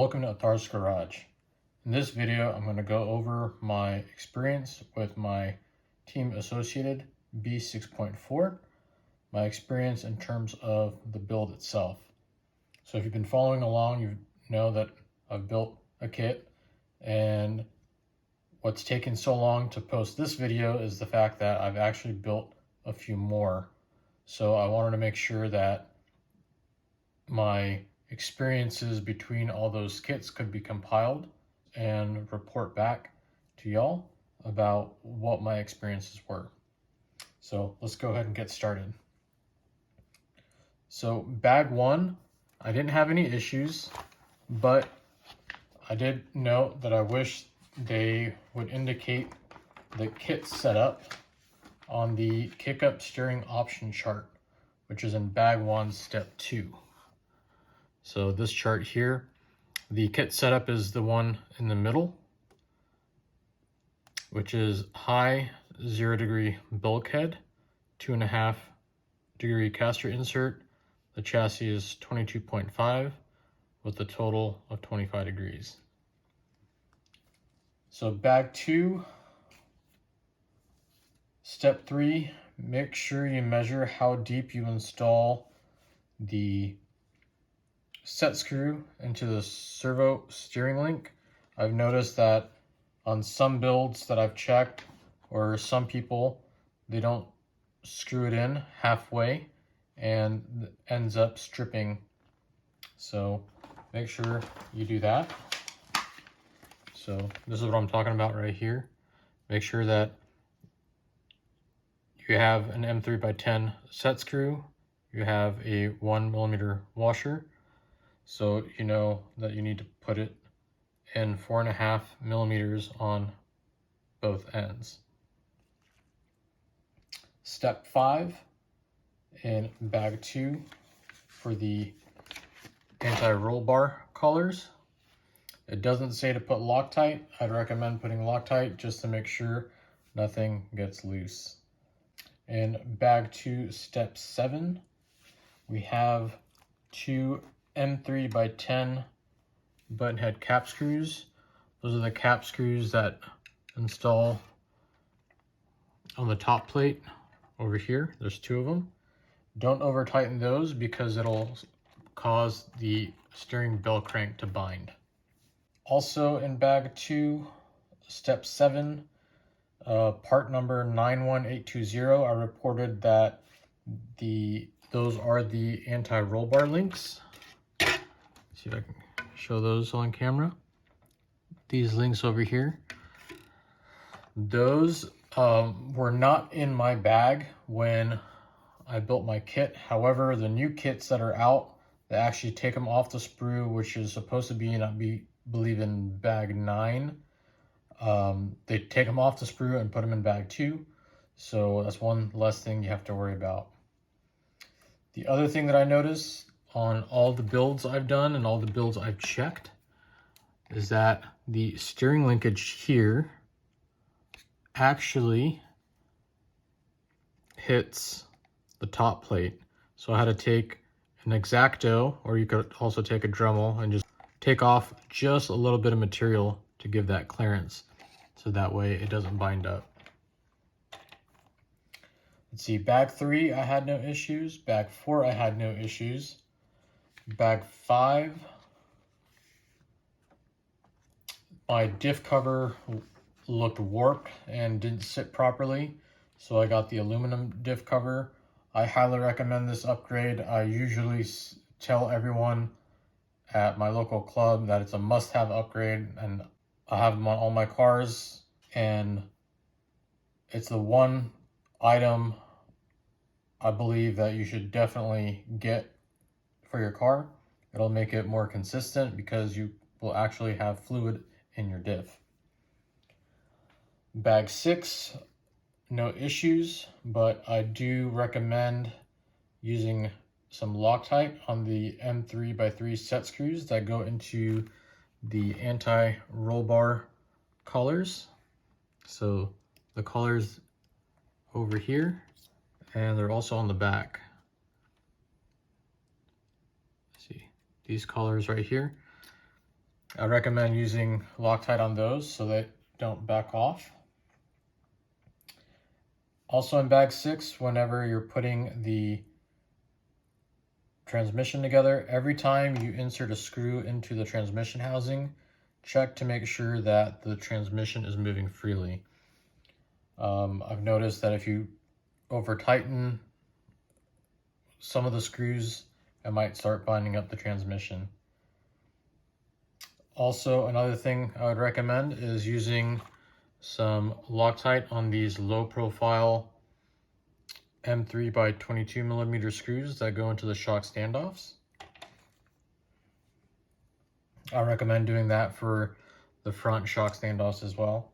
Welcome to Thar's Garage. In this video, I'm going to go over my experience with my Team Associated B6.4, my experience in terms of the build itself. So if you've been following along, you know that I've built a kit, and what's taken so long to post this video is the fact that I've actually built a few more. So I wanted to make sure that my experiences between all those kits could be compiled and report back to y'all about what my experiences were. So let's go ahead and get started. So bag one, I didn't have any issues, but I did note that I wish they would indicate the kit setup on the kick-up steering option chart, which is in bag one, step 2. So this chart here, the kit setup is the one in the middle, which is high 0 degree bulkhead, 2.5 degree caster insert. The chassis is 22.5 with a total of 25 degrees. So bag 2, step 3, make sure you measure how deep you install the set screw into the servo steering link. I've noticed that on some builds that I've checked, or some people, they don't screw it in halfway and ends up stripping. So make sure you do that. So this is what I'm talking about right here. Make sure that you have an M3x10 set screw, you have a 1mm washer, so you know that you need to put it in 4.5 millimeters on both ends. Step 5 in bag 2 for the anti-roll bar collars. It doesn't say to put Loctite. I'd recommend putting Loctite just to make sure nothing gets loose. In bag 2, step 7, we have 2 M3x10 button head cap screws. Those are the cap screws that install on the top plate over here. There's 2 of them. Don't over tighten those because it'll cause the steering bell crank to bind. Also in bag 2, step 7, part number 91820, I reported that those are the anti-roll bar links. See if I can show those on camera. These links over here. Those were not in my bag when I built my kit. However, the new kits that are out, they actually take them off the sprue, which is supposed to be I believe in bag 9. They take them off the sprue and put them in bag 2. So that's one less thing you have to worry about. The other thing that I noticed on all the builds I've done and all the builds I've checked is that the steering linkage here actually hits the top plate. So I had to take an X-Acto, or you could also take a Dremel and just take off just a little bit of material to give that clearance, so that way it doesn't bind up. Let's see, bag 3 I had no issues, bag 4 I had no issues, bag 5 my diff cover looked warped and didn't sit properly, so I got the aluminum diff cover. I highly recommend this upgrade. I usually tell everyone at my local club that it's a must-have upgrade, and I have them on all my cars, and it's the one item I believe that you should definitely get for your car. It'll make it more consistent because you will actually have fluid in your diff. Bag 6, no issues, but I do recommend using some Loctite on the M3x3 set screws that go into the anti-roll bar collars. So the collars over here, and they're also on the back. See these collars right here. I recommend using Loctite on those so they don't back off. Also in bag 6, whenever you're putting the transmission together, every time you insert a screw into the transmission housing, check to make sure that the transmission is moving freely. I've noticed that if you over tighten some of the screws, it might start binding up the transmission. Also, another thing I would recommend is using some Loctite on these low profile M3 by 22 millimeter screws that go into the shock standoffs. I recommend doing that for the front shock standoffs as well.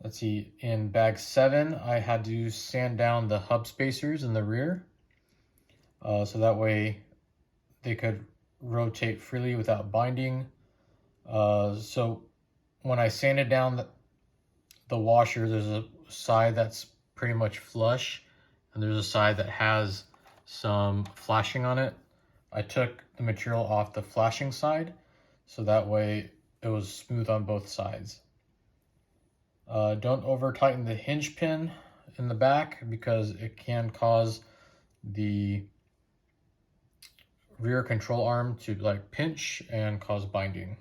Let's see, in bag 7, I had to sand down the hub spacers in the rear, so that way they could rotate freely without binding. So when I sanded down the washer, there's a side that's pretty much flush, and there's a side that has some flashing on it. I took the material off the flashing side, so that way it was smooth on both sides. Don't over tighten the hinge pin in the back because it can cause the rear control arm to like pinch and cause binding.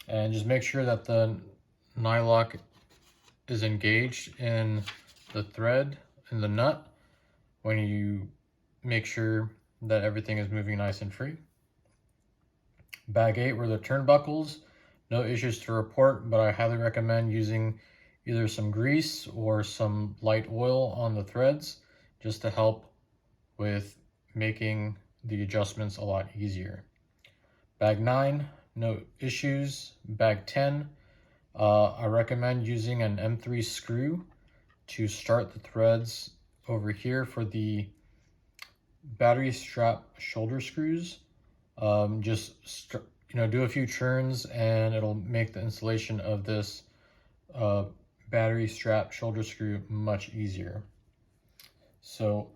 And just make sure that the nylock is engaged in the thread in the nut when you make sure that everything is moving nice and free. Bag 8 were the turnbuckles. No issues to report, but I highly recommend using either some grease or some light oil on the threads just to help with making the adjustments a lot easier. Bag 9, no issues. Bag 10, I recommend using an M3 screw to start the threads over here for the battery strap shoulder screws. Do a few churns and it'll make the installation of this battery strap shoulder screw much easier. So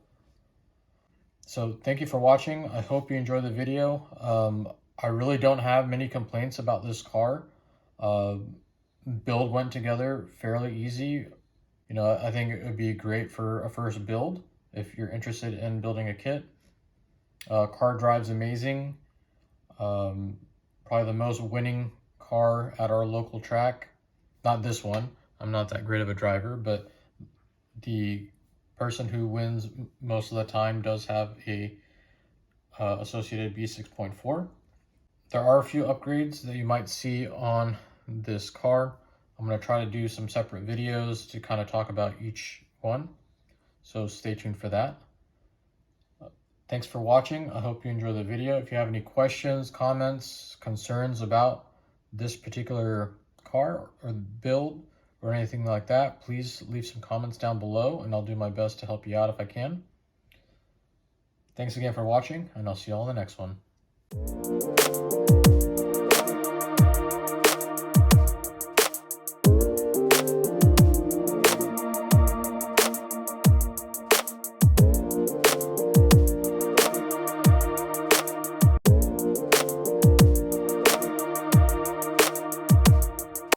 thank you for watching. I hope you enjoyed the video. I really don't have many complaints about this car. Build went together fairly easy. I think it would be great for a first build if you're interested in building a kit. Car drives amazing. Probably the most winning car at our local track. Not this one. I'm not that great of a driver, but the person who wins most of the time does have a Associated B6.4. There are a few upgrades that you might see on this car. I'm going to try to do some separate videos to kind of talk about each one. So stay tuned for that. Thanks for watching. I hope you enjoyed the video. If you have any questions, comments, concerns about this particular car or build or anything like that, please leave some comments down below and I'll do my best to help you out if I can. Thanks again for watching, and I'll see you all in the next one.